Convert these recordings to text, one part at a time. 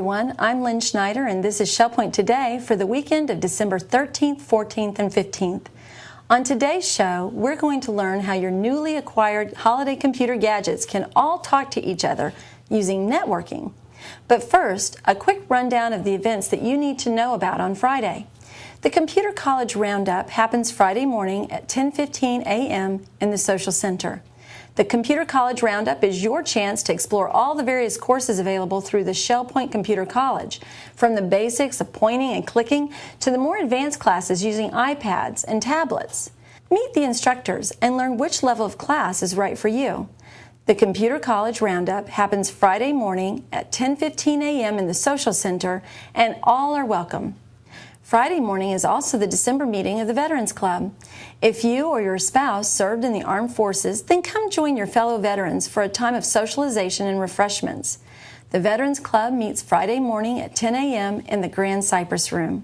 everyone. I'm Lynn Schneider, and this is ShellPoint Today for the weekend of December 13th, 14th, and 15th. On today's show, we're going to learn how your newly acquired holiday computer gadgets can all talk to each other using networking. But first, a quick rundown of the events that you need to know about on Friday. The Computer College Roundup happens Friday morning at 10:15 a.m. in the Social Center. The Computer College Roundup is your chance to explore all the various courses available through the ShellPoint Computer College, from the basics of pointing and clicking to the more advanced classes using iPads and tablets. Meet the instructors and learn which level of class is right for you. The Computer College Roundup happens Friday morning at 10:15 a.m. in the Social Center, and all are welcome. Friday morning is also the December meeting of the Veterans Club. If you or your spouse served in the armed forces, then come join your fellow veterans for a time of socialization and refreshments. The Veterans Club meets Friday morning at 10 a.m. in the Grand Cypress Room.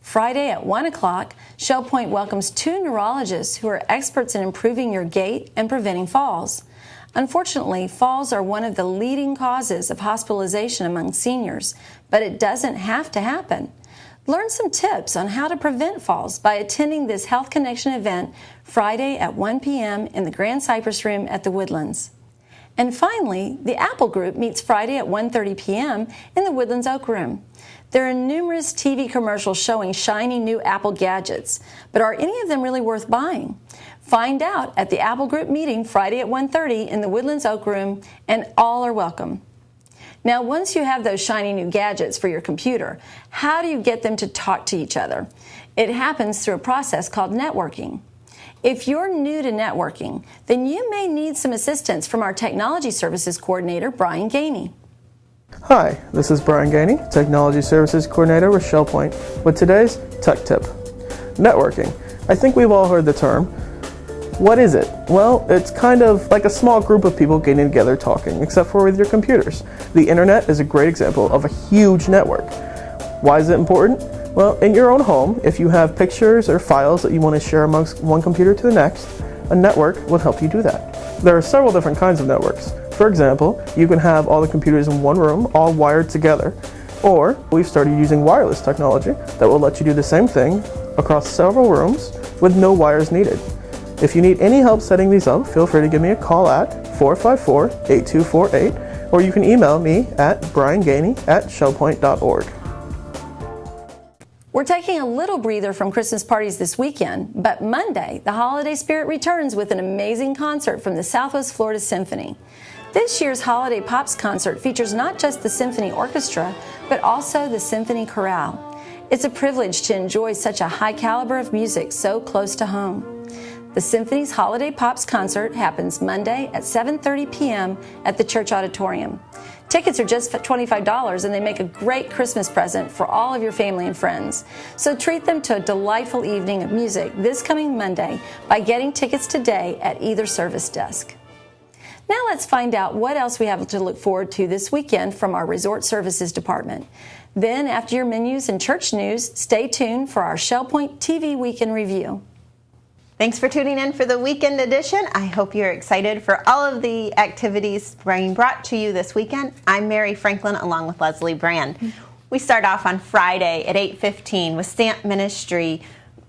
Friday at 1 o'clock, ShellPoint welcomes two neurologists who are experts in improving your gait and preventing falls. Unfortunately, falls are one of the leading causes of hospitalization among seniors, but it doesn't have to happen. Learn some tips on how to prevent falls by attending this Health Connection event Friday at 1 p.m. in the Grand Cypress Room at the Woodlands. And finally, the Apple Group meets Friday at 1:30 p.m. in the Woodlands Oak Room. There are numerous TV commercials showing shiny new Apple gadgets, but are any of them really worth buying? Find out at the Apple Group meeting Friday at 1:30 in the Woodlands Oak Room, and all are welcome. Now, once you have those shiny new gadgets for your computer, how do you get them to talk to each other? It happens through a process called networking. If you're new to networking, then you may need some assistance from our Technology Services Coordinator, Brian Gainey. Hi, this is Brian Gainey, Technology Services Coordinator with ShellPoint, with today's Tech Tip. Networking. I think we've all heard the term. What is it? Well, it's kind of like a small group of people getting together talking, except for with your computers. The internet is a great example of a huge network. Why is it important? Well, in your own home, if you have pictures or files that you want to share amongst one computer to the next, a network will help you do that. There are several different kinds of networks. For example, you can have all the computers in one room, all wired together. Or, we've started using wireless technology that will let you do the same thing across several rooms with no wires needed. If you need any help setting these up, feel free to give me a call at 454-8248, or you can email me at briangainey@shellpoint.org. We're taking a little breather from Christmas parties this weekend, but Monday, the holiday spirit returns with an amazing concert from the Southwest Florida Symphony. This year's Holiday Pops concert features not just the Symphony Orchestra, but also the Symphony Chorale. It's a privilege to enjoy such a high caliber of music so close to home. The Symphony's Holiday Pops concert happens Monday at 7:30 p.m. at the Church Auditorium. Tickets are just $25, and they make a great Christmas present for all of your family and friends. So treat them to a delightful evening of music this coming Monday by getting tickets today at either service desk. Now let's find out what else we have to look forward to this weekend from our Resort Services Department. Then, after your menus and church news, stay tuned for our ShellPoint TV Weekend Review. Thanks for tuning in for the weekend edition. I hope you're excited for all of the activities being brought to you this weekend. I'm Mary Franklin along with Leslie Brand. We start off on Friday at 8:15 with Stamp Ministry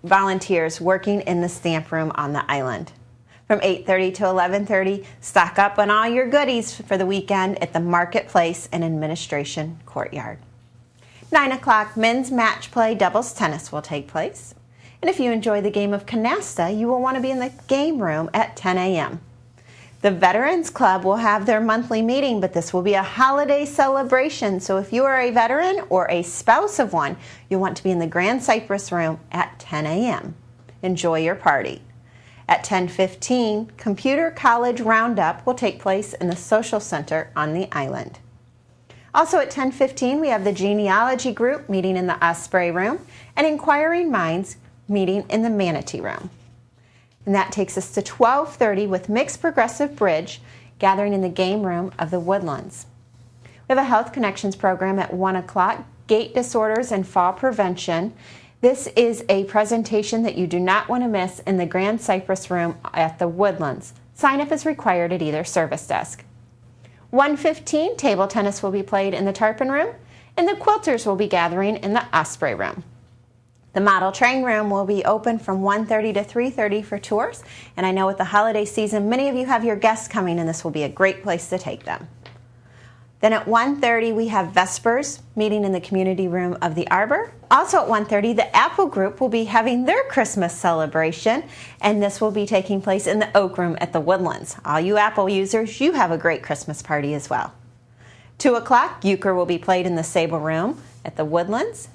volunteers working in the stamp room on the island. From 8:30 to 11:30, stock up on all your goodies for the weekend at the Marketplace and Administration Courtyard. 9 o'clock, men's match play doubles tennis will take place. And if you enjoy the game of canasta, you will want to be in the game room at 10 a.m. The Veterans Club will have their monthly meeting, but this will be a holiday celebration. So if you are a veteran or a spouse of one, you'll want to be in the Grand Cypress Room at 10 a.m. Enjoy your party. At 10:15, Computer College Roundup will take place in the Social Center on the island. Also at 10:15, we have the Genealogy Group meeting in the Osprey Room and Inquiring Minds meeting in the Manatee Room. And that takes us to 12:30 with Mixed Progressive Bridge gathering in the game room of the Woodlands. We have a Health Connections program at 1 o'clock, Gait Disorders and Fall Prevention. This is a presentation that you do not want to miss in the Grand Cypress Room at the Woodlands. Sign up is required at either service desk. 1:15, table tennis will be played in the Tarpon Room, and the quilters will be gathering in the Osprey Room. The model train room will be open from 1:30 to 3:30 for tours, and I know with the holiday season, many of you have your guests coming, and this will be a great place to take them. Then at 1:30, we have Vespers meeting in the community room of the Arbor. Also at 1:30, the Apple Group will be having their Christmas celebration, and this will be taking place in the Oak Room at the Woodlands. All you Apple users, you have a great Christmas party as well. 2 o'clock, Euchre will be played in the Sable Room at the Woodlands.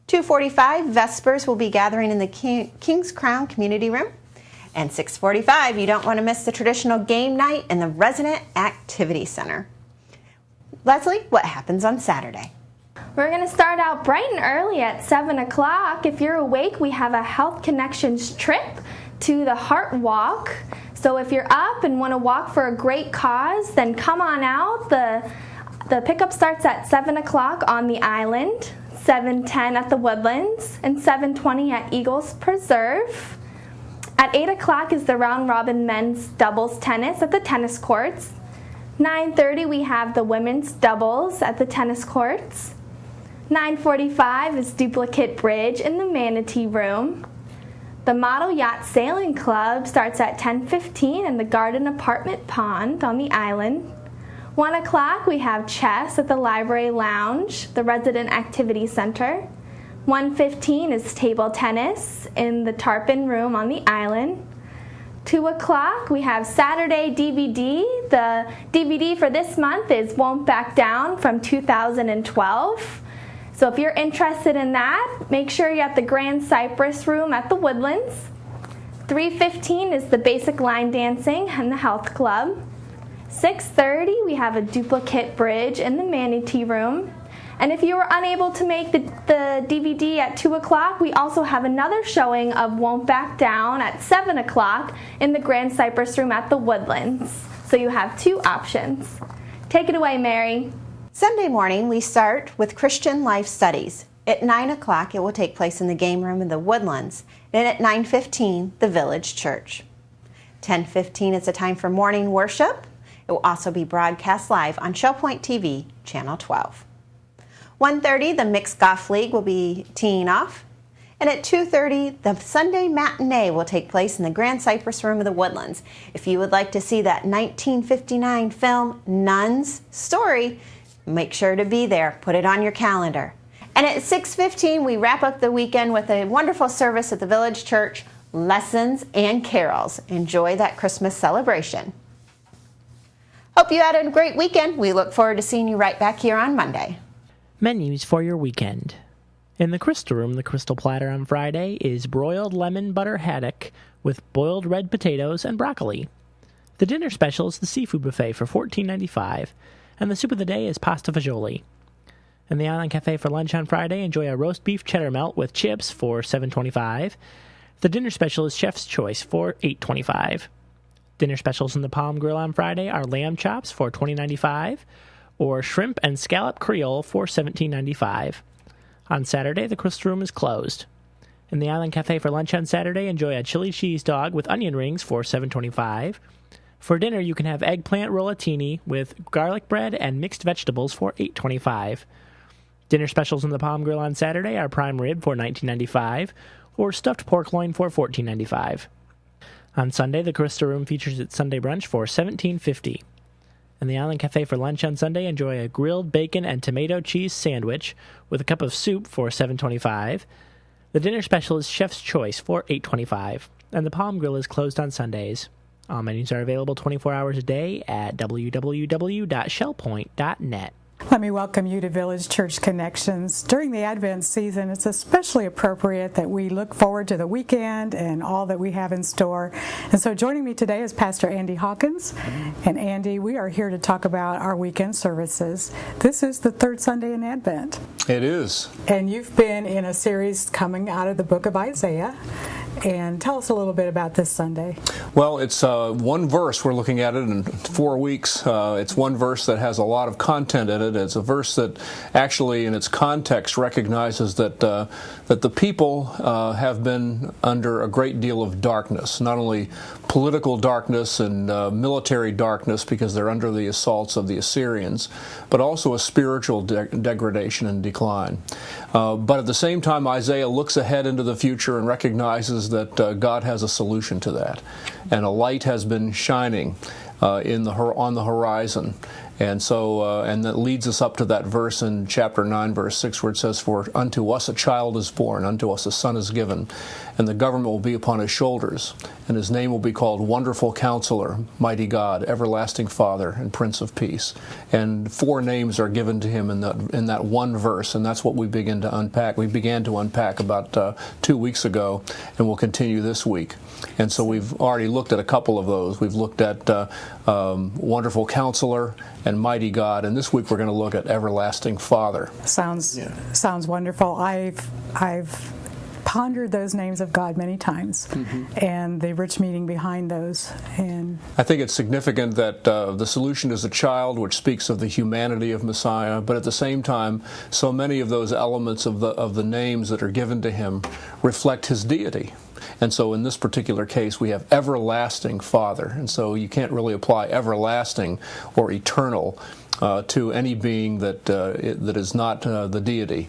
2:45, Vespers will be gathering in the King's Crown Community Room. And 6:45, you don't want to miss the traditional game night in the Resident Activity Center. Leslie, what happens on Saturday? We're going to start out bright and early at 7 o'clock. If you're awake, we have a Health Connections trip to the Heart Walk. So if you're up and want to walk for a great cause, then come on out. The pickup starts at 7 o'clock on the island, 7:10 at the Woodlands, and 7:20 at Eagles Preserve. At 8 o'clock is the Round Robin Men's Doubles Tennis at the tennis courts. 9:30 we have the women's doubles at the tennis courts. 9:45 is Duplicate Bridge in the Manatee Room. The Model Yacht Sailing Club starts at 10:15 in the Garden Apartment Pond on the island. 1 o'clock we have chess at the Library Lounge, the Resident Activity Center. 1:15 is table tennis in the Tarpon Room on the island. 2 o'clock, we have Saturday DVD. The DVD for this month is Won't Back Down from 2012. So if you're interested in that, make sure you're at the Grand Cypress Room at the Woodlands. 3:15 is the Basic Line Dancing and the Health Club. 6:30, we have a Duplicate Bridge in the Manatee Room. And if you were unable to make the DVD at 2 o'clock, we also have another showing of Won't Back Down at 7 o'clock in the Grand Cypress Room at the Woodlands. So you have 2 options. Take it away, Mary. Sunday morning, we start with Christian Life Studies. At 9 o'clock, it will take place in the game room in the Woodlands. And at 9:15, the Village Church. 10:15 is the time for morning worship. It will also be broadcast live on ShellPoint TV, Channel 12. 1:30, the Mixed Golf League will be teeing off. And at 2:30, the Sunday matinee will take place in the Grand Cypress Room of the Woodlands. If you would like to see that 1959 film, Nun's Story, make sure to be there. Put it on your calendar. And at 6:15, we wrap up the weekend with a wonderful service at the Village Church, lessons and carols. Enjoy that Christmas celebration. Hope you had a great weekend. We look forward to seeing you right back here on Monday. Menus for your weekend. In the Crystal Room, the Crystal Platter on Friday is broiled lemon butter haddock with boiled red potatoes and broccoli. The dinner special is the seafood buffet for $14.95, and the soup of the day is pasta fagioli. In the Island Cafe for lunch on Friday, enjoy a roast beef cheddar melt with chips for $7.25. The dinner special is Chef's Choice for $8.25. Dinner specials in the Palm Grill on Friday are lamb chops for $20.95, or shrimp and scallop Creole for $17.95. On Saturday, the Crystal Room is closed. In the Island Cafe for lunch on Saturday, enjoy a chili cheese dog with onion rings for $7.25. For dinner, you can have eggplant rollatini with garlic bread and mixed vegetables for $8.25. Dinner specials in the Palm Grill on Saturday are prime rib for $19.95, or stuffed pork loin for $14.95. On Sunday, the Crystal Room features its Sunday brunch for $17.50. In the Island Cafe for lunch on Sunday, enjoy a grilled bacon and tomato cheese sandwich with a cup of soup for $7.25. The dinner special is Chef's Choice for $8.25, and the Palm Grill is closed on Sundays. All menus are available 24 hours a day at www.shellpoint.net. Let me welcome you to Village Church Connections. During the Advent season, it's especially appropriate that we look forward to the weekend and all that we have in store. And so joining me today is Pastor Andy Hawkins. And Andy, we are here to talk about our weekend services. This is the third Sunday in Advent. It is. And you've been in a series coming out of the book of Isaiah. And tell us a little bit about this Sunday. Well, it's one verse. We're looking at it in 4 weeks. It's one verse that has a lot of content in it. It's a verse that actually, in its context, recognizes that the people have been under a great deal of darkness, not only political darkness and military darkness because they're under the assaults of the Assyrians, but also a spiritual degradation and decline. But at the same time, Isaiah looks ahead into the future and recognizes that God has a solution to that. And a light has been shining on the horizon. And so, and that leads us up to that verse in chapter 9, verse 6, where it says, "For unto us a child is born, unto us a son is given, and the government will be upon his shoulders, and his name will be called Wonderful Counselor, Mighty God, Everlasting Father, and Prince of Peace." And 4 names are given to him in that one verse, and that's what we begin to unpack. We began to unpack about 2 weeks ago, and we'll continue this week. And so we've already looked at a couple of those. We've looked at Wonderful Counselor and Mighty God, and this week we're going to look at Everlasting Father. Sounds wonderful. I've pondered those names of God many times, and the rich meaning behind those. And I think it's significant that the solution is a child, which speaks of the humanity of Messiah, but at the same time, so many of those elements of the names that are given to him reflect his deity. And so in this particular case, we have Everlasting Father. And so you can't really apply everlasting or eternal to any being that is not the deity.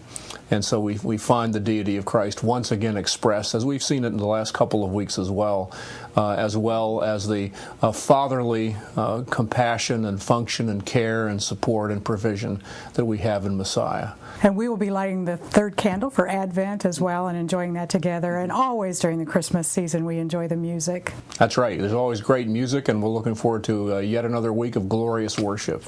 And so we find the deity of Christ once again expressed, as we've seen it in the last couple of weeks as well as the fatherly compassion and function and care and support and provision that we have in Messiah. And we will be lighting the 3rd candle for Advent as well and enjoying that together. And always during the Christmas season, we enjoy the music. That's right. There's always great music, and we're looking forward to yet another week of glorious worship.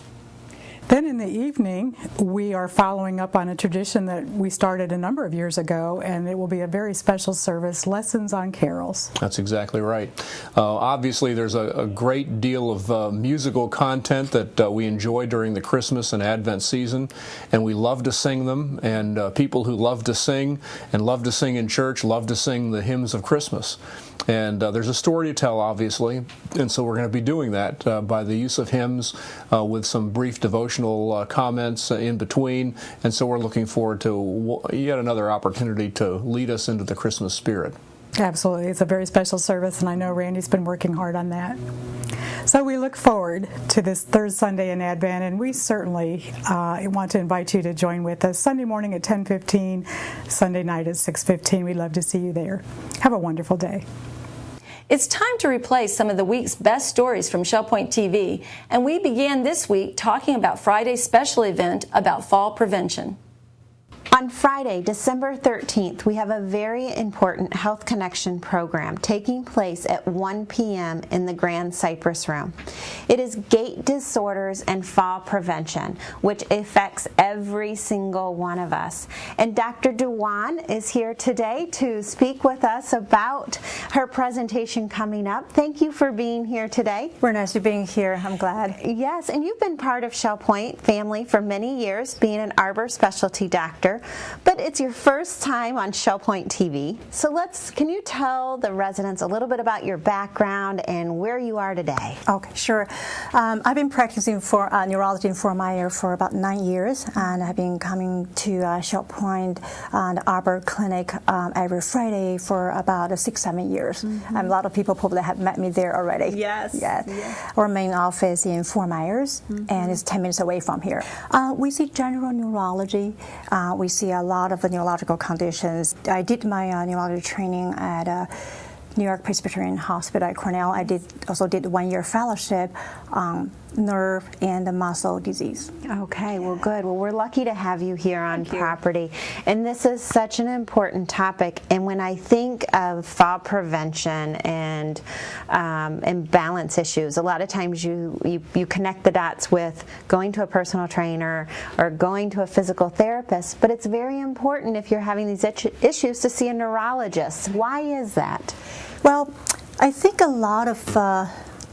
Then in the evening, we are following up on a tradition that we started a number of years ago, and it will be a very special service, Lessons on Carols. That's exactly right. Obviously, there's a great deal of musical content that we enjoy during the Christmas and Advent season, and we love to sing them, and people who love to sing and love to sing in church love to sing the hymns of Christmas. And there's a story to tell, obviously, and so we're going to be doing that by the use of hymns with some brief devotional comments in between, and so we're looking forward to yet another opportunity to lead us into the Christmas spirit. Absolutely. It's a very special service, and I know Randy's been working hard on that. So we look forward to this 3rd Sunday in Advent, and we certainly want to invite you to join with us Sunday morning at 10:15, Sunday night at 6:15. We'd love to see you there. Have a wonderful day. It's time to replay some of the week's best stories from ShellPoint TV, and we began this week talking about Friday's special event about fall prevention. On Friday, December 13th, we have a very important Health Connection program taking place at 1 p.m. in the Grand Cypress Room. It is gait disorders and fall prevention, which affects every single one of us. And Dr. Dewan is here today to speak with us about her presentation coming up. Thank you for being here today. We're nice to being here. I'm glad. Yes, and you've been part of ShellPoint family for many years, being an Arbor specialty doctor. But it's your first time on ShellPoint TV. So can you tell the residents a little bit about your background and where you are today? Okay, sure. I've been practicing for neurology in Fort Myers for about 9 years, and I've been coming to ShellPoint the Arbor Clinic every Friday for about 6-7 years. And a lot of people probably have met me there already. Yes. Our main office in Fort Myers, and it's 10 minutes away from here. We see general neurology. We see a lot of neurological conditions. I did my neurology training at New York Presbyterian Hospital at Cornell. I also did 1-year fellowship on nerve and muscle disease. Okay, well good. Well, we're lucky to have you here on property. And this is such an important topic. And when I think of fall prevention and balance issues, a lot of times you connect the dots with going to a personal trainer or going to a physical therapist. But it's very important if you're having these issues to see a neurologist. Why is that? Well, I think a lot of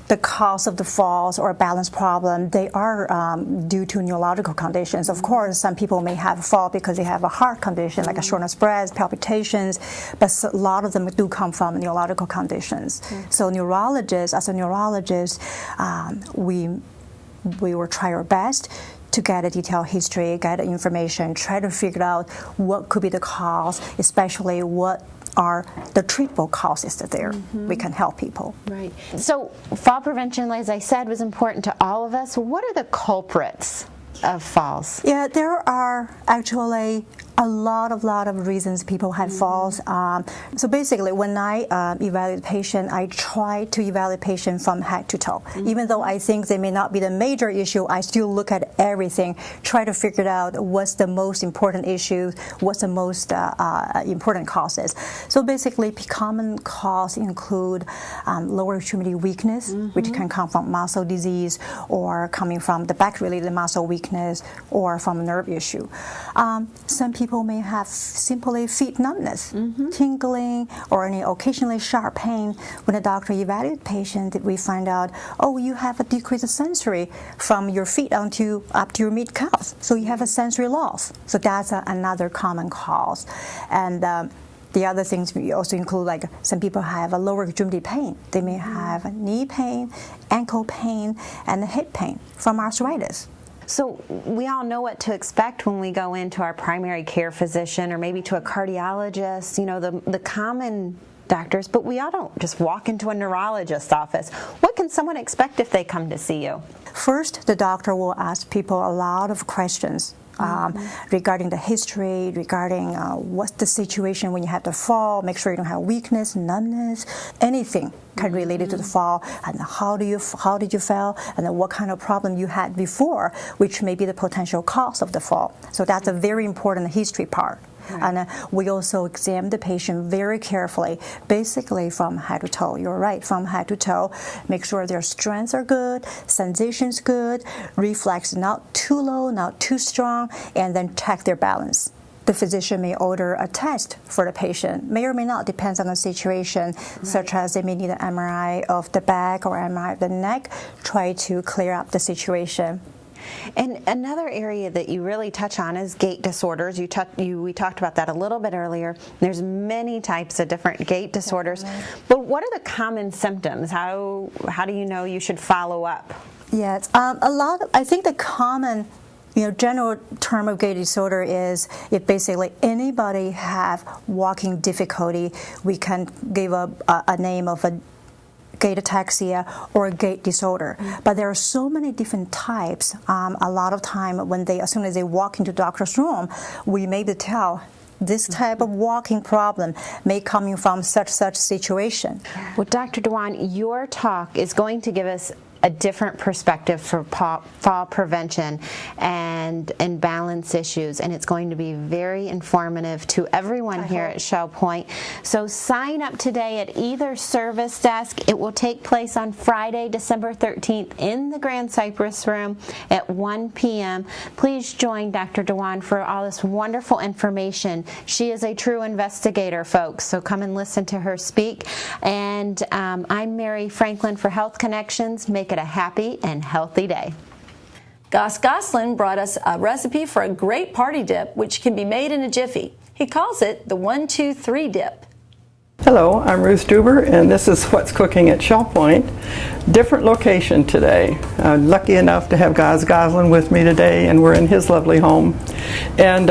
the cause of the falls or balance problem, they are due to neurological conditions. Of course, some people may have fall because they have a heart condition, like a shortness of breath, palpitations, but a lot of them do come from neurological conditions. So as a neurologist, we will try our best to get a detailed history, get information, try to figure out what could be the cause, especially what are the treatable causes that we can help people. Right. So fall prevention, as I said, was important to all of us. What are the culprits of falls? Yeah, there are actually a lot of reasons people have falls. So basically, when I evaluate a patient, I try to evaluate patient from head to toe. Even though I think they may not be the major issue, I still look at everything, try to figure out what's the most important issue, what's the most important causes. So basically, common causes include lower extremity weakness, which can come from muscle disease or coming from the back-related muscle weakness or from a nerve issue. Some people may have simply feet numbness, tingling, or any occasionally sharp pain. When a doctor evaluates the patient, we find out, oh, you have a decreased sensory from your feet up to your mid calves, so you have a sensory loss. So that's another common cause. And the other things we also include, like some people have a lower extremity pain. They may have knee pain, ankle pain, and hip pain from arthritis. So we all know what to expect when we go into our primary care physician or maybe to a cardiologist, the common doctors, but we all don't just walk into a neurologist's office. What can someone expect if they come to see you? First, the doctor will ask people a lot of questions regarding the history, regarding what's the situation when you have the fall, make sure you don't have weakness, numbness, anything kind of related to the fall, and how did you fall, and then what kind of problem you had before, which may be the potential cause of the fall. So that's a very important history part. And we also examine the patient very carefully, basically from head to toe. You're right, from head to toe. Make sure their strengths are good, sensations good, reflex not too low, not too strong, and then check their balance. The physician may order a test for the patient, may or may not, depends on the situation, such as they may need an MRI of the back or MRI of the neck, try to clear up the situation. And another area that you really touch on is gait disorders. We talked about that a little bit earlier. There's many types of different gait disorders. But what are the common symptoms? How do you know you should follow up? Yes, I think the common general term of gait disorder is if basically anybody have walking difficulty, we can give a name of a gait ataxia or a gait disorder. But there are so many different types. A lot of time as soon as they walk into the doctor's room, we may tell this type of walking problem may come from such situation. Well, Dr. Dewan, your talk is going to give us a different perspective for fall prevention and balance issues, and it's going to be very informative to everyone here at Shell Point. So sign up today at either service desk. It will take place on Friday, December 13th in the Grand Cypress Room at 1 p.m. Please join Dr. Dewan for all this wonderful information. She is a true investigator, folks, so come and listen to her speak. And I'm Mary Franklin for Health Connections. Make it a happy and healthy day. Gus Goslin brought us a recipe for a great party dip, which can be made in a jiffy. He calls it the 1, 2, 3 dip. Hello, I'm Ruth Duber, and this is what's cooking at Shell Point. Different location today. I'm lucky enough to have Gus Goslin with me today, and we're in his lovely home. And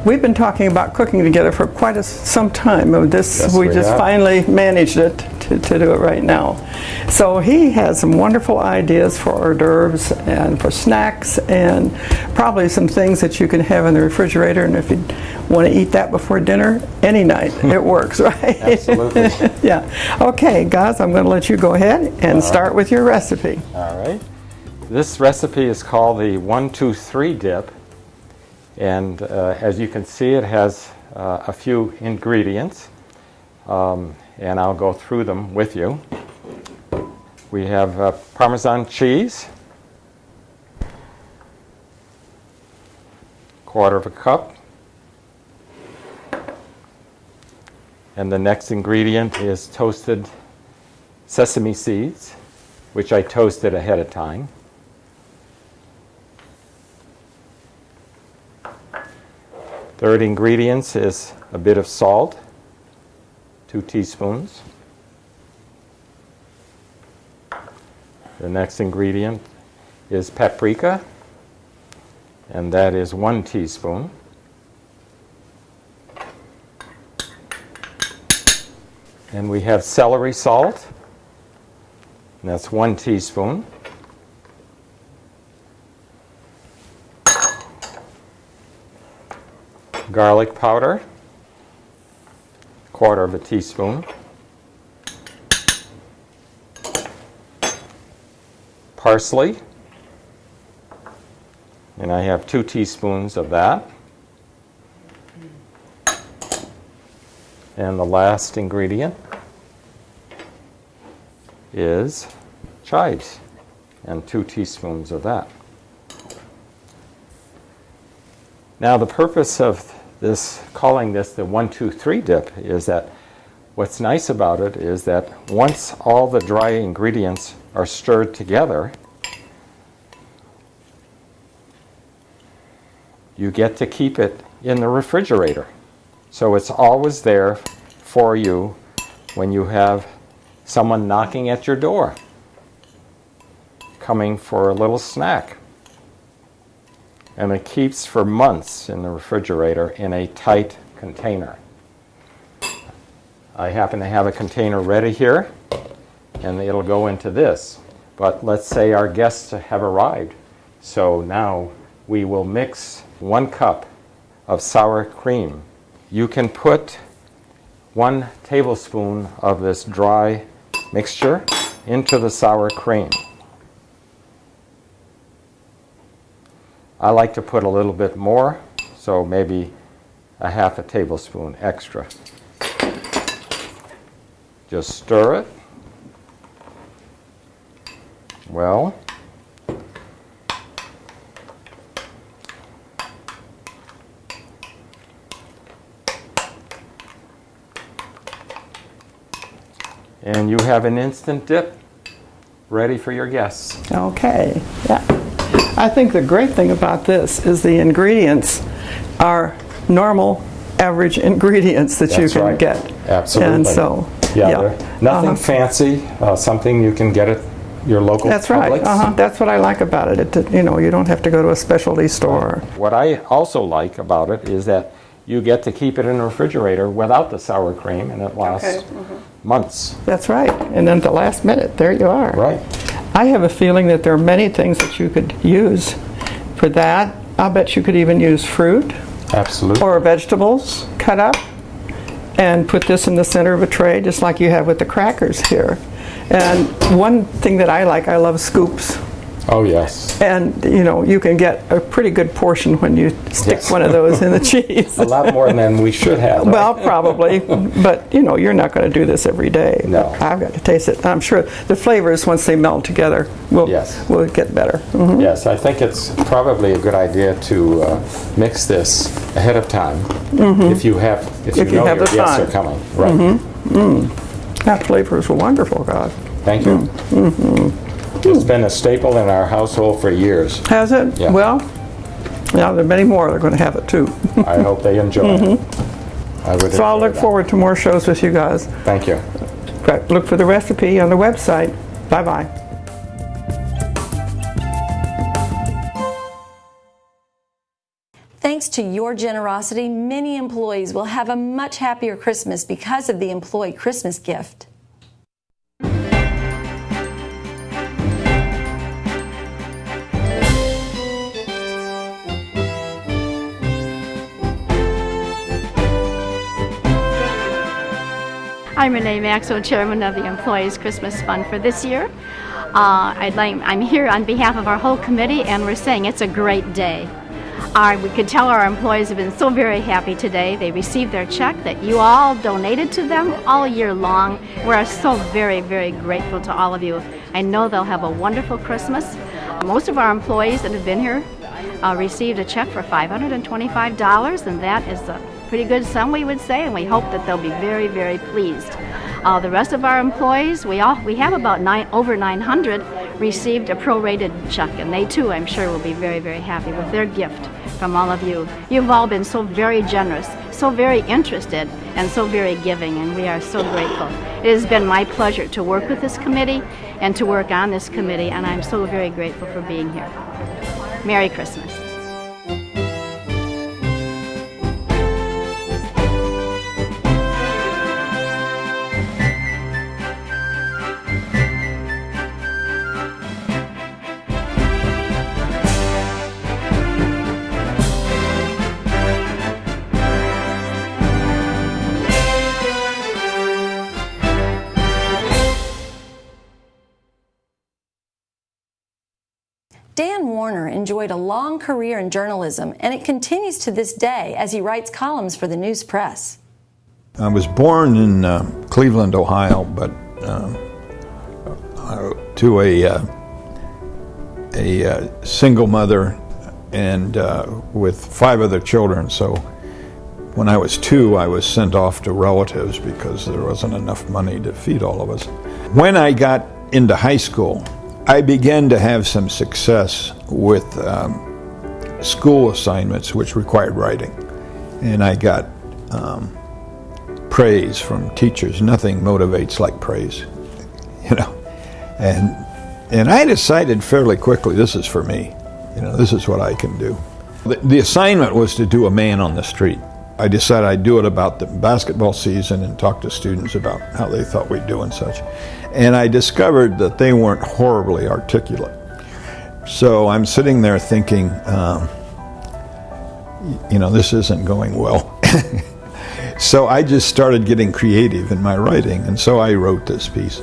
we've been talking about cooking together for quite some time. We just finally managed it to do it right now. So he has some wonderful ideas for hors d'oeuvres and for snacks, and probably some things that you can have in the refrigerator, and if you want to eat that before dinner, any night, it works, right? Absolutely. Yeah. Okay, guys, I'm going to let you go ahead and start with your recipe. All right. This recipe is called the 1, 2, 3 dip, and as you can see, it has a few ingredients, and I'll go through them with you. We have Parmesan cheese, 1/4 cup, and the next ingredient is toasted sesame seeds, which I toasted ahead of time. Third ingredient is a bit of salt, 2 teaspoons. The next ingredient is paprika, and that is 1 teaspoon. And we have celery salt, and that's 1 teaspoon. Garlic powder, 1/4 teaspoon. Parsley, and I have 2 teaspoons of that. And the last ingredient is chives, and 2 teaspoons of that. Now the purpose of this, calling this the 1, 2, 3 dip, is that what's nice about it is that once all the dry ingredients are stirred together, you get to keep it in the refrigerator. So it's always there for you when you have someone knocking at your door, coming for a little snack. And it keeps for months in the refrigerator in a tight container. I happen to have a container ready here, and it'll go into this. But let's say our guests have arrived. So now we will mix 1 cup of sour cream. You can put 1 tablespoon of this dry mixture into the sour cream. I like to put a little bit more, so maybe a 1/2 tablespoon extra. Just stir it well. And you have an instant dip ready for your guests. Okay, yeah. I think the great thing about this is the ingredients are normal, average ingredients that you can get. Absolutely. And so, yeah. Nothing fancy, something you can get at your local That's Publix. right. That's what I like about it. You know, you don't have to go to a specialty store. What I also like about it is that you get to keep it in the refrigerator without the sour cream, and it lasts months. That's right. And then at the last minute, there you are. Right. I have a feeling that there are many things that you could use for that. I'll bet you could even use fruit. Absolutely. Or vegetables cut up and put this in the center of a tray, just like you have with the crackers here. And one thing that I love scoops. Oh, yes. And, you know, you can get a pretty good portion when you stick one of those in the cheese. A lot more than we should have. Right? Well, probably. But, you know, you're not going to do this every day. No. I've got to taste it. I'm sure the flavors, once they melt together, will get better. Mm-hmm. Yes, I think it's probably a good idea to mix this ahead of time if you know your guests are coming. Right. Mm-hmm. Mm. That flavor is wonderful, God. Thank you. Mm-hmm. It's been a staple in our household for years. Has it? Yeah. Well, now there are many more that are going to have it too. I hope they enjoy it. So I'll look forward to more shows with you guys. Thank you. Look for the recipe on the website. Bye-bye. Thanks to your generosity, many employees will have a much happier Christmas because of the Employee Christmas Gift. I'm Renee Maxwell, Chairman of the Employees Christmas Fund for this year. I'm here on behalf of our whole committee, and we're saying it's a great day. We could tell our employees have been so very happy today. They received their check that you all donated to them all year long. We're so very, very grateful to all of you. I know they'll have a wonderful Christmas. Most of our employees that have been here received a check for $525, and that is a pretty good sum, we would say, and we hope that they'll be very, very pleased. The rest of our employees, we have about over 900 received a prorated check, and they too, I'm sure, will be very, very happy with their gift from all of you. You've all been so very generous, so very interested, and so very giving, and we are so grateful. It has been my pleasure to work with this committee and to work on this committee, and I'm so very grateful for being here. Merry Christmas. Dan Warner enjoyed a long career in journalism, and it continues to this day as he writes columns for the news press. I was born in Cleveland, Ohio, but to a single mother and with 5 other children. So when I was 2, I was sent off to relatives because there wasn't enough money to feed all of us. When I got into high school, I began to have some success with school assignments which required writing, and I got praise from teachers. Nothing motivates like praise, you know. And I decided fairly quickly, this is for me. You know, this is what I can do. The assignment was to do a man on the street. I decided I'd do it about the basketball season and talk to students about how they thought we'd do and such. And I discovered that they weren't horribly articulate. So I'm sitting there thinking, you know, this isn't going well. So I just started getting creative in my writing, and so I wrote this piece.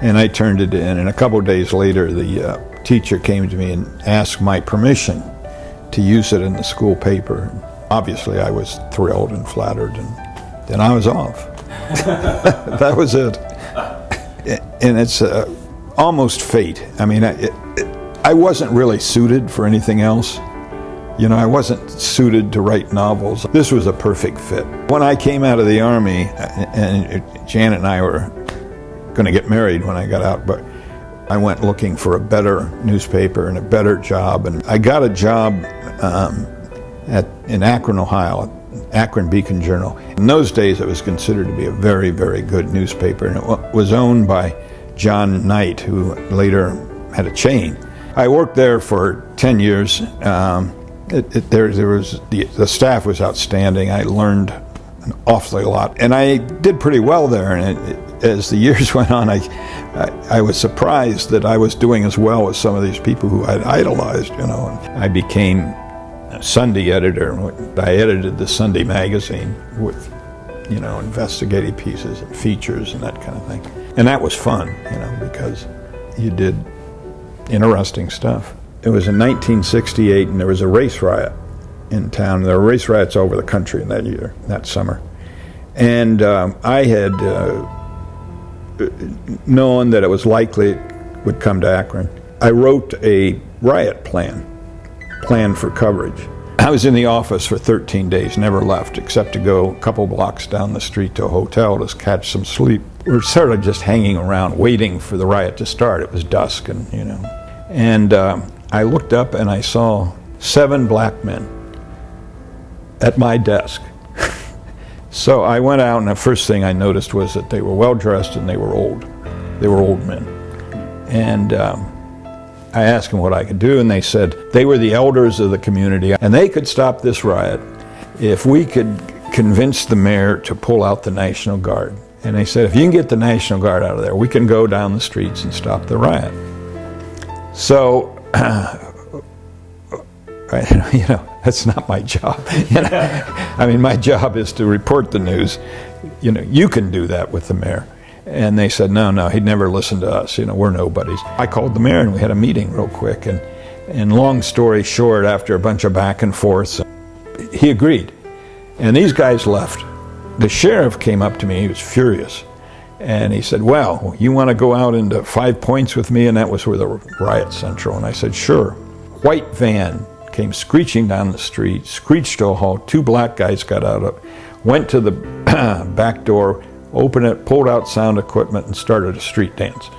And I turned it in, and a couple of days later the teacher came to me and asked my permission to use it in the school paper. Obviously I was thrilled and flattered, and then I was off. That was it. And it's almost fate. I mean, I wasn't really suited for anything else. You know, I wasn't suited to write novels. This was a perfect fit. When I came out of the Army, and Janet and I were going to get married when I got out, but I went looking for a better newspaper and a better job, and I got a job in Akron, Ohio, Akron Beacon Journal. In those days, it was considered to be a very, very good newspaper, and it was owned by John Knight, who later had a chain. I worked there for 10 years. The staff was outstanding. I learned an awfully lot, and I did pretty well there. And as the years went on, I was surprised that I was doing as well as some of these people who I'd idolized. You know, and I became a Sunday editor. I edited the Sunday magazine with, you know, investigative pieces and features and that kind of thing. And that was fun, you know, because you did interesting stuff. It was in 1968, and there was a race riot in town. There were race riots over the country in that year, that summer. And I had known that it was likely it would come to Akron. I wrote a riot plan for coverage. I was in the office for 13 days, never left, except to go a couple blocks down the street to a hotel to catch some sleep. We were sort of just hanging around, waiting for the riot to start. It was dusk, and you know. And I looked up and I saw 7 black men at my desk. So I went out, and the first thing I noticed was that they were well dressed and they were old. They were old men. And I asked them what I could do, and they said they were the elders of the community, and they could stop this riot if we could convince the mayor to pull out the National Guard. And they said, if you can get the National Guard out of there, we can go down the streets and stop the riot. So, you know, that's not my job. You know? I mean, my job is to report the news. You know, you can do that with the mayor. And they said, no, he'd never listen to us. You know, we're nobodies. I called the mayor, and we had a meeting real quick. And long story short, after a bunch of back and forth, he agreed. And these guys left. The sheriff came up to me. He was furious. And he said, well, you want to go out into 5 Points with me? And that was where the riot central. And I said, sure. White van came screeching down the street, screeched to a halt. 2 black guys got out of it, went to the back door, opened it, pulled out sound equipment, and started a street dance.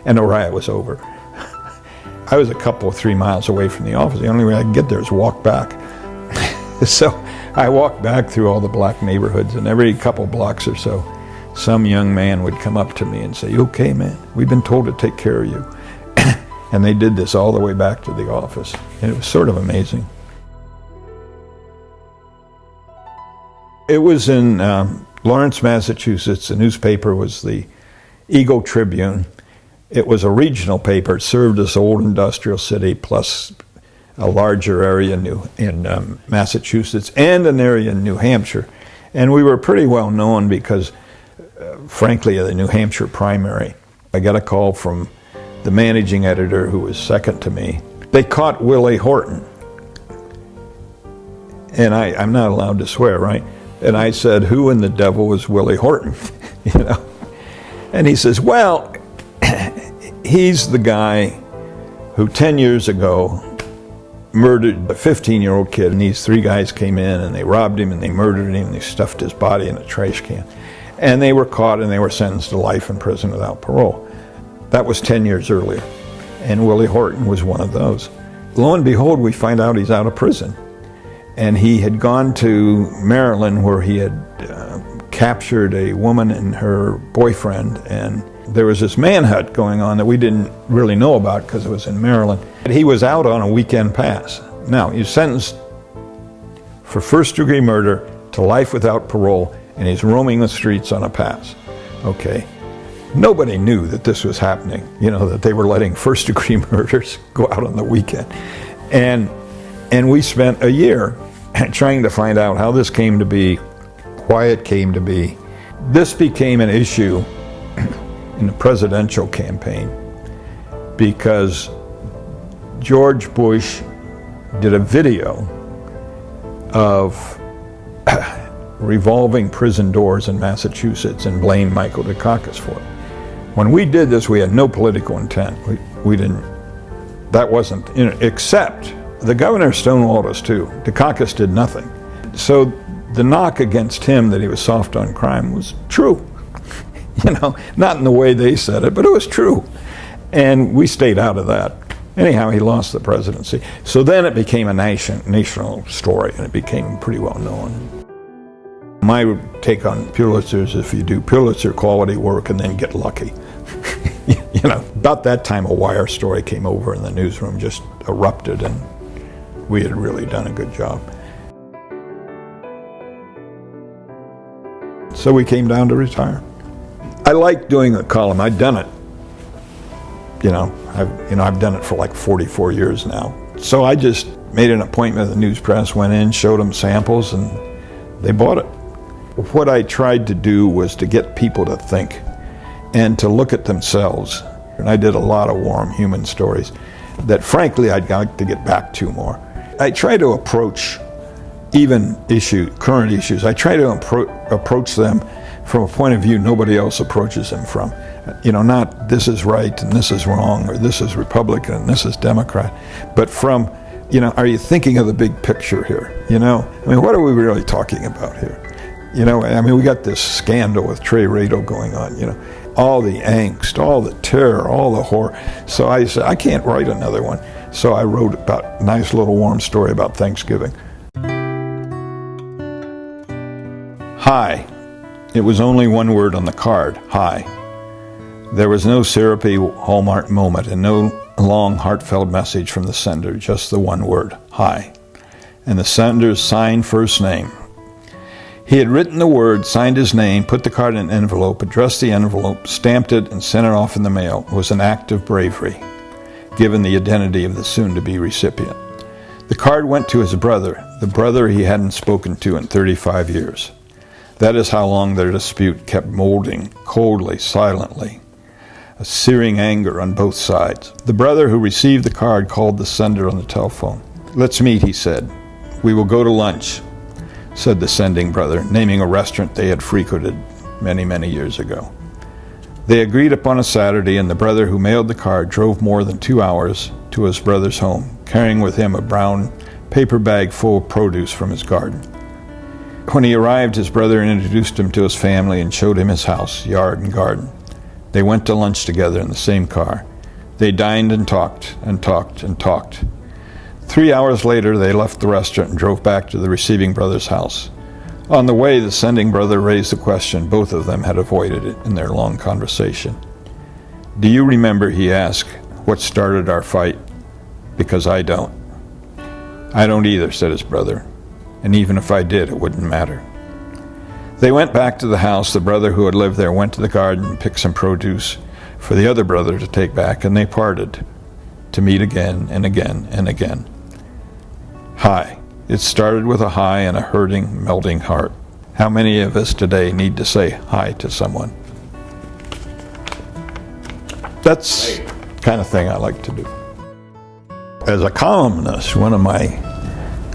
And the riot was over. I was a couple, 3 miles away from the office. The only way I could get there is walk back. So I walked back through all the black neighborhoods, and every couple blocks or so, some young man would come up to me and say, "You okay, man? We've been told to take care of you." And they did this all the way back to the office. And it was sort of amazing. It was in Lawrence, Massachusetts. The newspaper was the Eagle Tribune. It was a regional paper. It served this old industrial city plus a larger area in Massachusetts and an area in New Hampshire. And we were pretty well known because, frankly, of the New Hampshire primary. I got a call from the managing editor, who was second to me. They caught Willie Horton. And I'm not allowed to swear, right? And I said, "Who in the devil was Willie Horton?" You know? And he says, "Well, he's the guy who 10 years ago murdered a 15-year-old kid, and these 3 guys came in and they robbed him and they murdered him and they stuffed his body in a trash can. And they were caught and they were sentenced to life in prison without parole." That was 10 years earlier, and Willie Horton was one of those. Lo and behold, we find out he's out of prison. And he had gone to Maryland, where he had captured a woman and her boyfriend, and there was this manhunt going on that we didn't really know about because it was in Maryland. He was out on a weekend pass. Now, he's sentenced for first-degree murder to life without parole, and he's roaming the streets on a pass. Okay. Nobody knew that this was happening, you know, that they were letting first-degree murders go out on the weekend. And we spent a year trying to find out how this came to be, why it came to be. This became an issue in the presidential campaign because George Bush did a video of revolving prison doors in Massachusetts and blamed Michael Dukakis for it. When we did this, we had no political intent. We didn't, that wasn't, except the governor stonewalled us too. Dukakis did nothing. So the knock against him that he was soft on crime was true. You know, not in the way they said it, but it was true. And we stayed out of that. Anyhow, he lost the presidency. So then it became a national story, and it became pretty well known. My take on Pulitzer is if you do Pulitzer quality work and then get lucky. You know, about that time a wire story came over and the newsroom just erupted, and we had really done a good job. So we came down to retire. I liked doing a column. I'd done it. I've done it for like 44 years now. So I just made an appointment with the news press, went in, showed them samples, and they bought it. What I tried to do was to get people to think and to look at themselves. And I did a lot of warm human stories that frankly I'd like to get back to more. I try to approach even current issues. I try to approach them from a point of view nobody else approaches them from. You know, not this is right and this is wrong, or this is Republican and this is Democrat, but from, you know, are you thinking of the big picture here? You know, I mean, what are we really talking about here? You know, I mean, we got this scandal with Trey Rado going on, you know, all the angst, all the terror, all the horror. So I said, I can't write another one. So I wrote about a nice little warm story about Thanksgiving. Hi. It was only one word on the card, hi. There was no syrupy Hallmark moment and no long heartfelt message from the sender, just the one word, hi. And the sender's signed first name. He had written the word, signed his name, put the card in an envelope, addressed the envelope, stamped it, and sent it off in the mail. It was an act of bravery, given the identity of the soon-to-be recipient. The card went to his brother, the brother he hadn't spoken to in 35 years. That is how long their dispute kept molding, coldly, silently, a searing anger on both sides. The brother who received the card called the sender on the telephone. Let's meet, he said. We will go to lunch, said the sending brother, naming a restaurant they had frequented many, many years ago. They agreed upon a Saturday, and the brother who mailed the card drove more than 2 hours to his brother's home, carrying with him a brown paper bag full of produce from his garden. When he arrived, his brother introduced him to his family and showed him his house, yard, and garden. They went to lunch together in the same car. They dined and talked and talked and talked. 3 hours later, they left the restaurant and drove back to the receiving brother's house. On the way, the sending brother raised the question both of them had avoided it in their long conversation. "Do you remember," he asked, "what started our fight? Because I don't." "I don't either," said his brother. "And even if I did, it wouldn't matter." They went back to the house. The brother who had lived there went to the garden and picked some produce for the other brother to take back, and they parted to meet again and again and again. Hi. It started with a hi and a hurting, melting heart. How many of us today need to say hi to someone? That's the kind of thing I like to do. As a columnist, one of my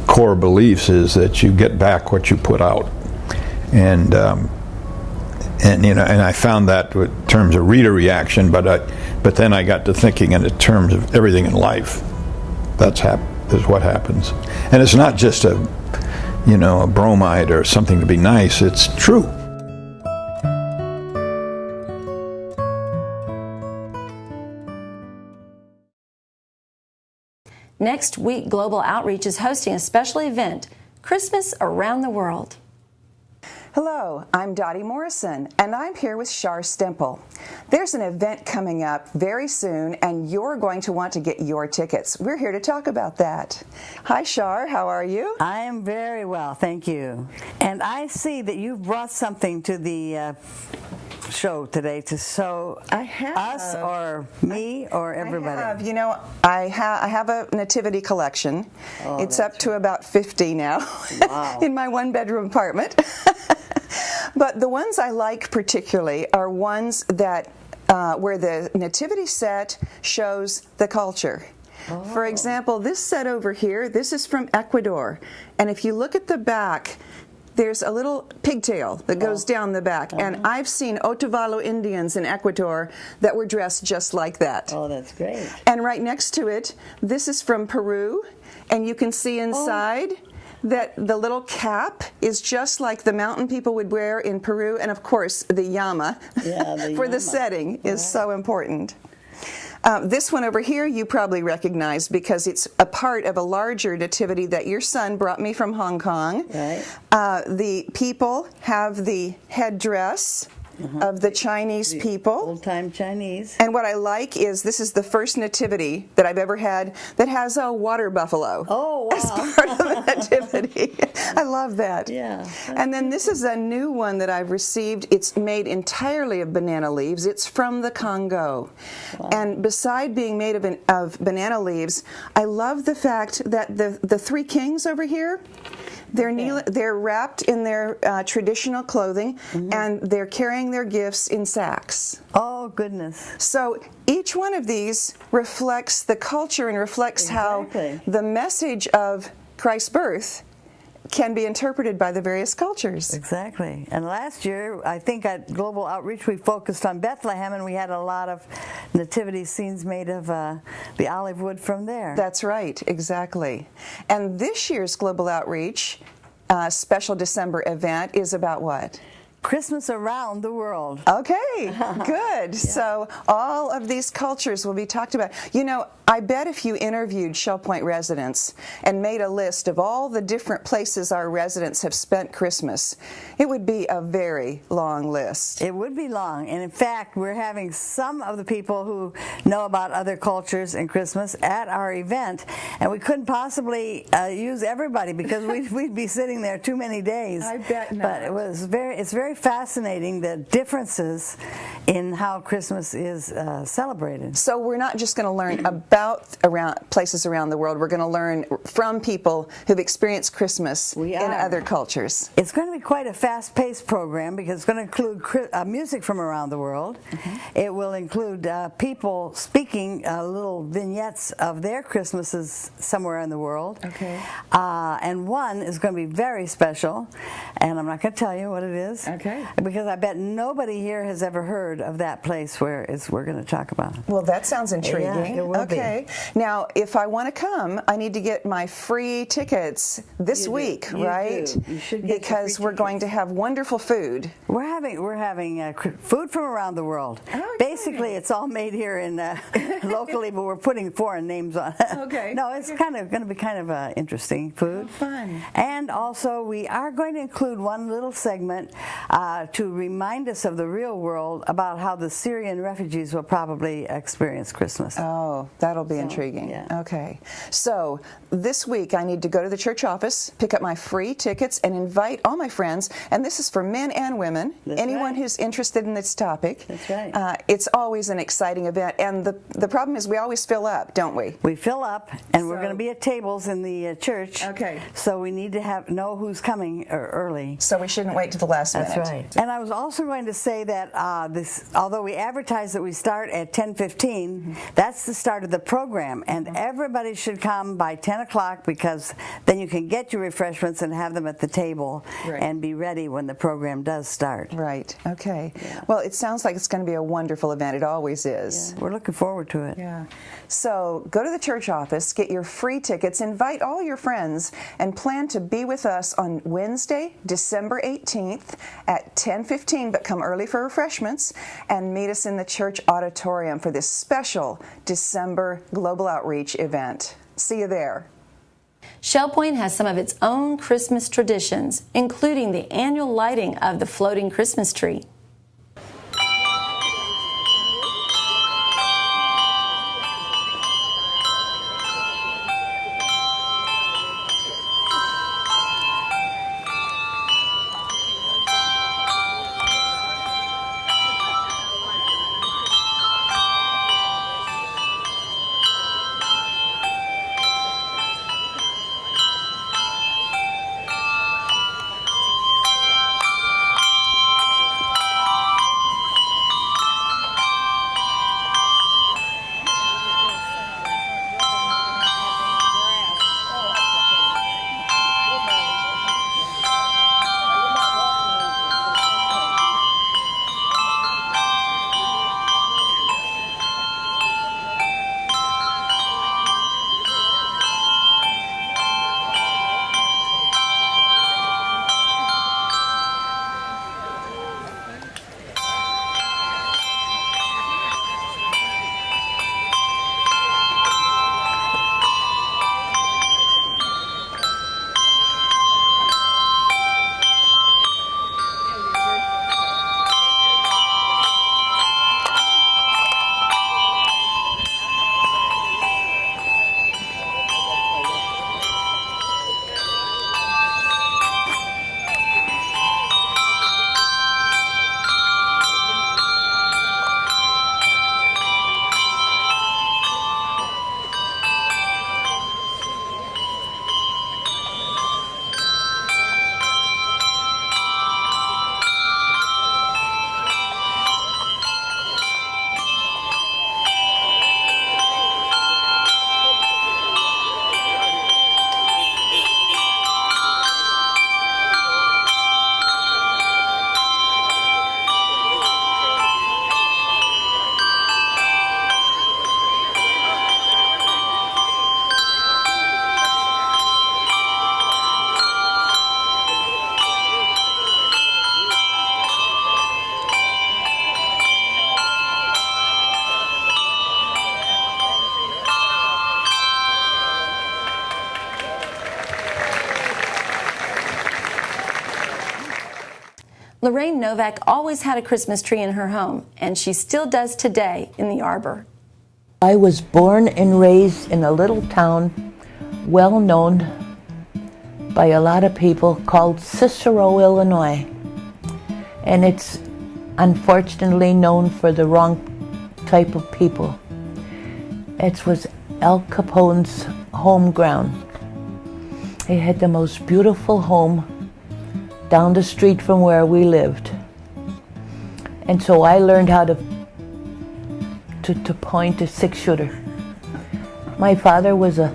core beliefs is that you get back what you put out. And I found that in terms of reader reaction, but then I got to thinking in terms of everything in life. Is what happens. And it's not just a bromide or something to be nice, it's true. Next week, Global Outreach is hosting a special event, Christmas Around the World. Hello, I'm Dottie Morrison, and I'm here with Shar Stemple. There's an event coming up very soon, and you're going to want to get your tickets. We're here to talk about that. Hi, Shar. How are you? I am very well, thank you. And I see that you've brought something to the show today to show us or me or everybody. I have a nativity collection. It's up to about 50 now. Wow. In my one-bedroom apartment. But the ones I like particularly are ones that where the nativity set shows the culture. Oh. For example, this set over here, this is from Ecuador. And if you look at the back, there's a little pigtail that goes down the back. And I've seen Otavalo Indians in Ecuador that were dressed just like that. Oh, that's great. And right next to it, this is from Peru. And you can see inside that the little cap is just like the mountain people would wear in Peru. And of course, the llama for the setting is so important. This one over here you probably recognize because it's a part of a larger nativity that your son brought me from Hong Kong. Right. The people have the headdress of the Chinese people. Old-time Chinese. And what I like is this is the first nativity that I've ever had that has a water buffalo as part of the nativity. I love that. Yeah. And then this is a new one that I've received. It's made entirely of banana leaves. It's from the Congo. Wow. And beside being made of banana leaves, I love the fact that the three kings over here, they're wrapped in their traditional clothing, and they're carrying their gifts in sacks. Oh, goodness. So each one of these reflects the culture and reflects how the message of Christ's birth can be interpreted by the various cultures. Exactly. And last year, I think at Global Outreach, we focused on Bethlehem, and we had a lot of nativity scenes made of the olive wood from there. That's right, exactly. And this year's Global Outreach special December event is about what? Christmas around the world. Okay, good. So all of these cultures will be talked about. I bet if you interviewed Shell Point residents and made a list of all the different places our residents have spent Christmas, it would be a very long list. It would be long. And in fact, we're having some of the people who know about other cultures and Christmas at our event. And we couldn't possibly use everybody because we'd be sitting there too many days. I bet not. But it's very fascinating, the differences in how Christmas is celebrated. So we're not just going to learn about places around the world. We're going to learn from people who've experienced Christmas in other cultures. It's going to be quite a fast-paced program because it's going to include music from around the world. It will include people speaking little vignettes of their Christmases somewhere in the world. Okay. And one is going to be very special, and I'm not going to tell you what it is. Okay. Because I bet nobody here has ever heard word of that place where we're going to talk about. Well, that sounds intriguing. Yeah, it will okay. Now, if I want to come, I need to get my free tickets this week, right? You should get because we're going to have wonderful food. We're having food from around the world. Oh, basically, it's all made here in locally, but we're putting foreign names on it. Okay. No, it's kind of going to be kind of interesting food. Oh, fun. And also, we are going to include one little segment to remind us of the real world about how the Syrian refugees will probably experience Christmas. Oh, that'll be intriguing. Yeah. Okay. So this week I need to go to the church office, pick up my free tickets, and invite all my friends. And this is for men and women. That's anyone right. who's interested in this topic. That's right. It's always an exciting event. And the problem is we always fill up, don't we? We fill up, and we're going to be at tables in the church. Okay. So we need to know who's coming early. So we shouldn't wait to the last minute. That's right. And I was also going to say that although we advertise that we start at 10:15, that's the start of the program, and everybody should come by 10 o'clock because then you can get your refreshments and have them at the table and be ready when the program does start. Right. Okay. Yeah. Well, it sounds like it's going to be a wonderful event. It always is. Yeah. We're looking forward to it. Yeah. So go to the church office, get your free tickets, invite all your friends, and plan to be with us on Wednesday, December 18th at 10:15, but come early for refreshments, and meet us in the church auditorium for this special December Global Outreach event. See you there. Shell Point has some of its own Christmas traditions, including the annual lighting of the floating Christmas tree. Lorraine Novak always had a Christmas tree in her home, and she still does today in the arbor. I was born and raised in a little town well known by a lot of people called Cicero, Illinois. And it's unfortunately known for the wrong type of people. It was Al Capone's home ground. He had the most beautiful home down the street from where we lived. And so I learned how to point a six-shooter. My father was a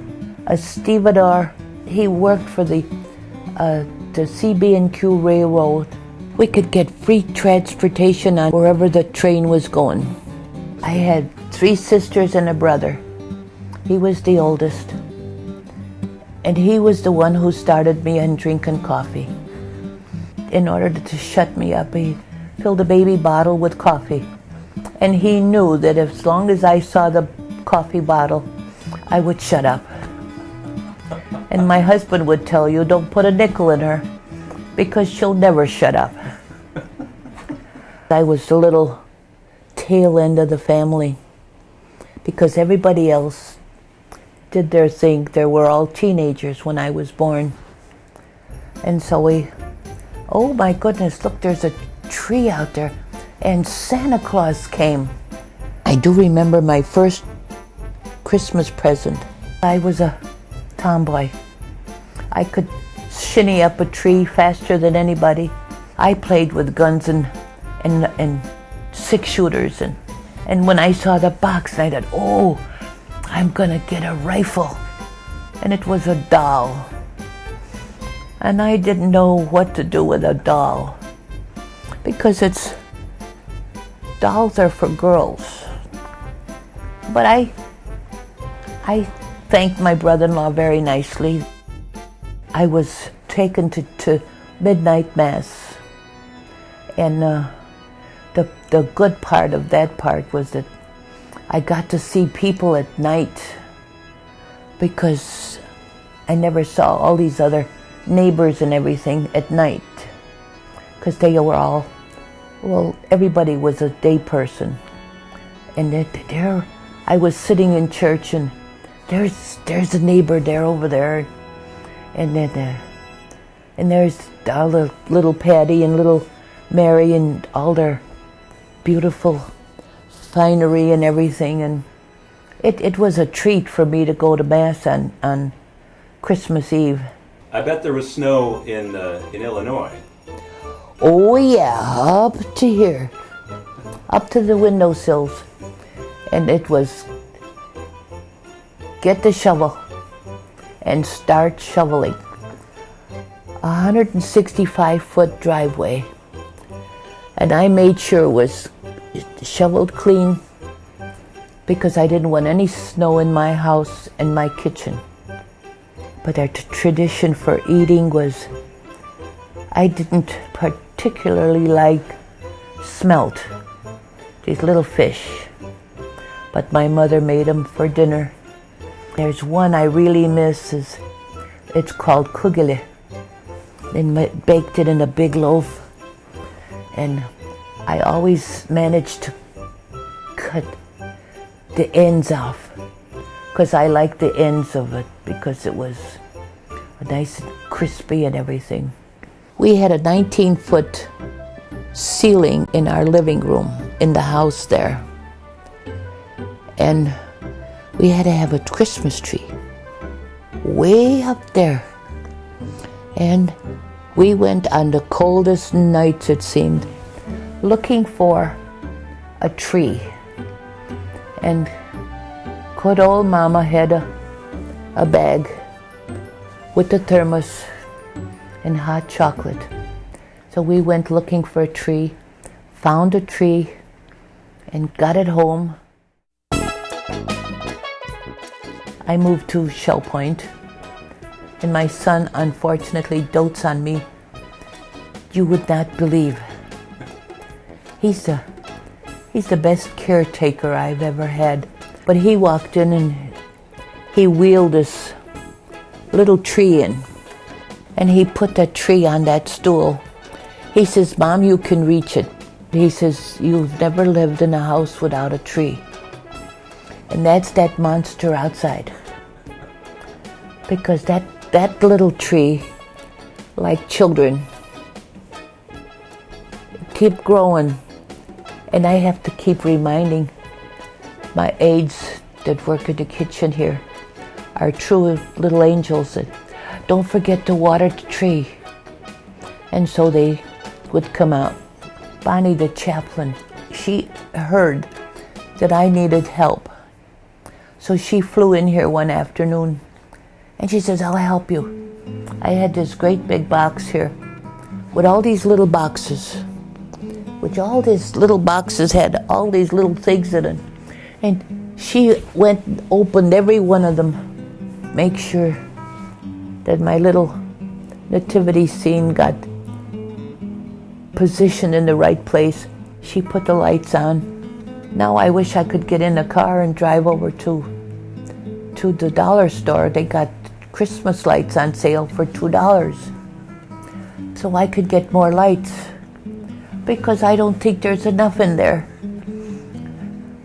stevedore. He worked for the CB&Q Railroad, we could get free transportation on wherever the train was going. I had 3 sisters and a brother. He was the oldest. And he was the one who started me on drinking coffee. In order to shut me up, he filled a baby bottle with coffee. And he knew that as long as I saw the coffee bottle, I would shut up. And my husband would tell you, don't put a nickel in her, because she'll never shut up. I was the little tail end of the family, because everybody else did their thing. They were all teenagers when I was born. And so oh my goodness, look, there's a tree out there. And Santa Claus came. I do remember my first Christmas present. I was a tomboy. I could shinny up a tree faster than anybody. I played with guns and 6-shooters. And when I saw the box, I thought, oh, I'm gonna get a rifle. And it was a doll. And I didn't know what to do with a doll, because dolls are for girls. But I thanked my brother-in-law very nicely. I was taken to midnight mass. And the good part of that part was that I got to see people at night, because I never saw all these other neighbors and everything at night, because they were all, well, everybody was a day person. And there I was sitting in church, and there's a neighbor there over there, and there's all the little Patty and little Mary and all their beautiful finery and everything. And it was a treat for me to go to Mass on Christmas Eve. I bet there was snow in Illinois. Oh yeah, up to here, up to the windowsills. And it was get the shovel and start shoveling. 165-foot driveway. And I made sure it was shoveled clean, because I didn't want any snow in my house and my kitchen. But our tradition for eating was, I didn't particularly like smelt, these little fish, but my mother made them for dinner. There's one I really miss, it's called kugele, and baked it in a big loaf. And I always managed to cut the ends off, because I liked the ends of it, because it was nice and crispy and everything. We had a 19-foot ceiling in our living room in the house there. And we had to have a Christmas tree way up there. And we went on the coldest nights, it seemed, looking for a tree. And good old Mama had a bag with the thermos and hot chocolate. So we went looking for a tree, found a tree, and got it home. I moved to Shell Point, and my son unfortunately dotes on me. You would not believe. He's the best caretaker I've ever had. But he walked in and he wheeled this little tree in, and he put that tree on that stool. He says, "Mom, you can reach it." He says, "You've never lived in a house without a tree." And that's that monster outside. Because that little tree, like children, keep growing. And I have to keep reminding my aides that work in the kitchen here, our true little angels, that don't forget to water the tree. And so they would come out. Bonnie, the chaplain, she heard that I needed help. So she flew in here one afternoon, and she says, "I'll help you." I had this great big box here with all these little boxes, which all these little boxes had all these little things in it. And she went and opened every one of them, make sure that my little nativity scene got positioned in the right place. She put the lights on. Now I wish I could get in a car and drive over to the dollar store. They got Christmas lights on sale for $2. So I could get more lights, because I don't think there's enough in there.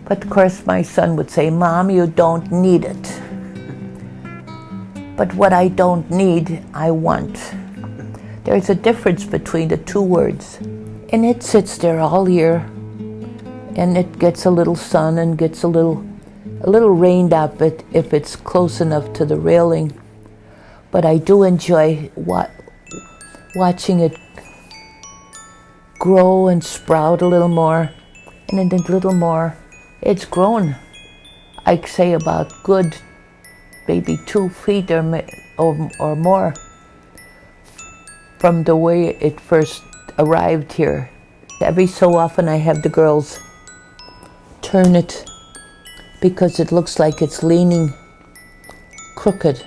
But of course my son would say, Mom, you don't need it. But what I don't need, I want. There's a difference between the two words. And it sits there all year, and it gets a little sun and gets a little rained up if it's close enough to the railing. But I do enjoy watching it grow and sprout a little more, and then a little more. It's grown, I'd say, about good, maybe 2 feet or more from the way it first arrived here. Every so often I have the girls turn it, because it looks like it's leaning crooked,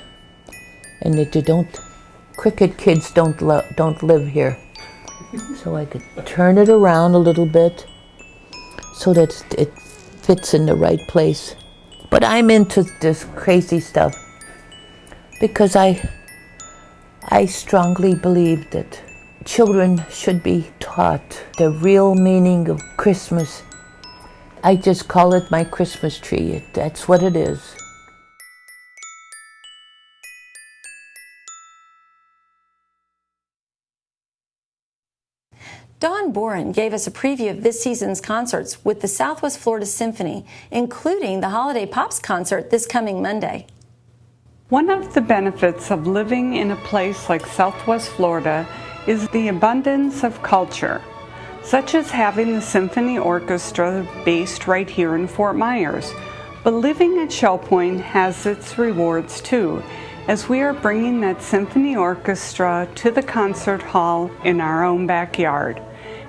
and that crooked kids don't live here. So I could turn it around a little bit so that it fits in the right place. But I'm into this crazy stuff because I strongly believe that children should be taught the real meaning of Christmas. I just call it my Christmas tree. That's what it is. Dawn Boren gave us a preview of this season's concerts with the Southwest Florida Symphony, including the Holiday Pops concert this coming Monday. One of the benefits of living in a place like Southwest Florida is the abundance of culture, such as having the symphony orchestra based right here in Fort Myers. But living at Shell Point has its rewards too, as we are bringing that symphony orchestra to the concert hall in our own backyard.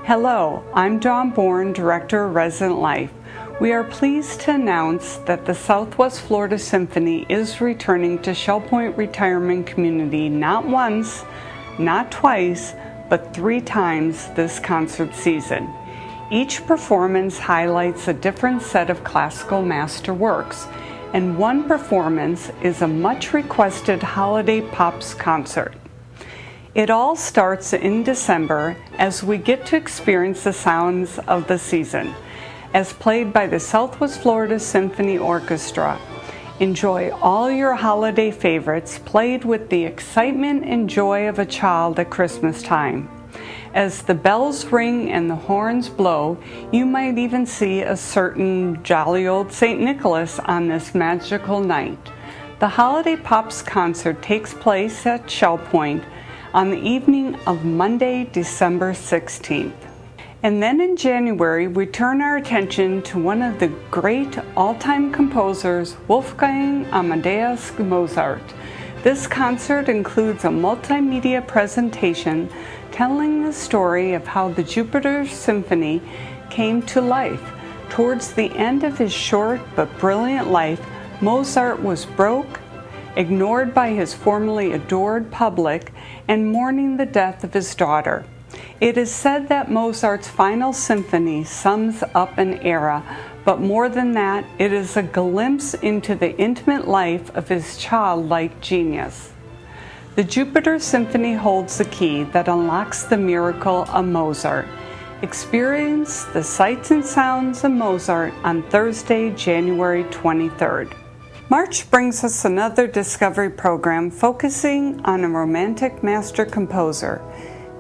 Hello, I'm Dawn Boren, Director of Resident Life. We are pleased to announce that the Southwest Florida Symphony is returning to Shell Point Retirement Community not once, not twice, but 3 times this concert season. Each performance highlights a different set of classical masterworks, and one performance is a much requested Holiday Pops concert. It all starts in December as we get to experience the sounds of the season, as played by the Southwest Florida Symphony Orchestra. Enjoy all your holiday favorites played with the excitement and joy of a child at Christmas time. As the bells ring and the horns blow, you might even see a certain jolly old St. Nicholas on this magical night. The Holiday Pops concert takes place at Shell Point on the evening of Monday, December 16th. And then in January, we turn our attention to one of the great all-time composers, Wolfgang Amadeus Mozart. This concert includes a multimedia presentation telling the story of how the Jupiter Symphony came to life. Towards the end of his short but brilliant life, Mozart was broke, ignored by his formerly adored public, and mourning the death of his daughter. It is said that Mozart's final symphony sums up an era, but more than that, it is a glimpse into the intimate life of his childlike genius. The Jupiter Symphony holds the key that unlocks the miracle of Mozart. Experience the sights and sounds of Mozart on Thursday, January 23rd. March brings us another Discovery program focusing on a romantic master composer,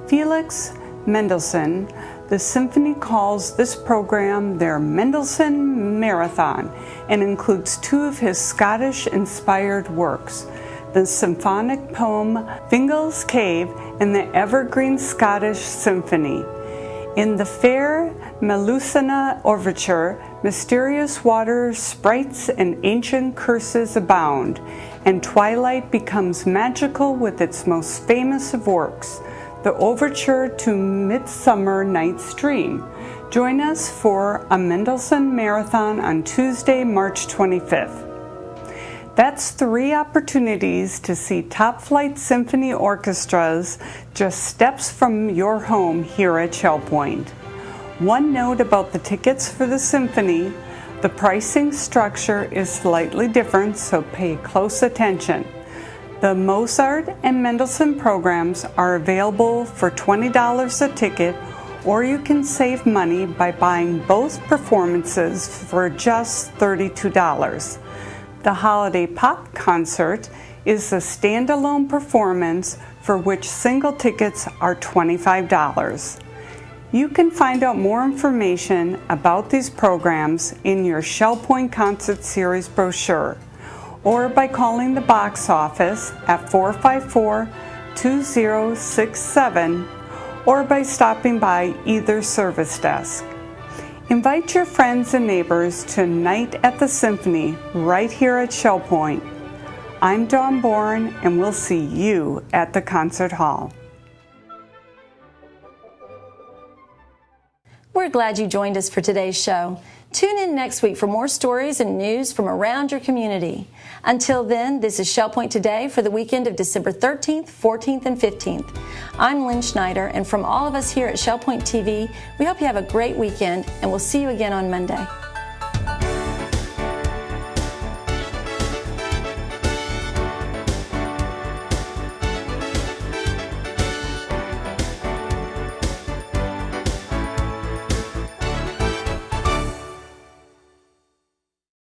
Felix Mendelssohn. The symphony calls this program their Mendelssohn Marathon and includes 2 of his Scottish-inspired works, the symphonic poem Fingal's Cave and the evergreen Scottish Symphony. In the fair Melusina Overture, mysterious water sprites and ancient curses abound, and twilight becomes magical with its most famous of works, the Overture to Midsummer Night's Dream. Join us for a Mendelssohn Marathon on Tuesday, March 25th. That's 3 opportunities to see top-flight symphony orchestras just steps from your home here at Shell Point. One note about the tickets for the symphony: the pricing structure is slightly different, so pay close attention. The Mozart and Mendelssohn programs are available for $20 a ticket, or you can save money by buying both performances for just $32. The Holiday Pop Concert is a standalone performance for which single tickets are $25. You can find out more information about these programs in your Shell Point Concert Series brochure, or by calling the box office at 454-2067, or by stopping by either service desk. Invite your friends and neighbors to Night at the Symphony right here at Shell Point. I'm Dawn Bourne, and we'll see you at the concert hall. We're glad you joined us for today's show. Tune in next week for more stories and news from around your community. Until then, this is Shell Point Today for the weekend of December 13th, 14th, and 15th. I'm Lynn Schneider, and from all of us here at Shell Point TV, we hope you have a great weekend, and we'll see you again on Monday.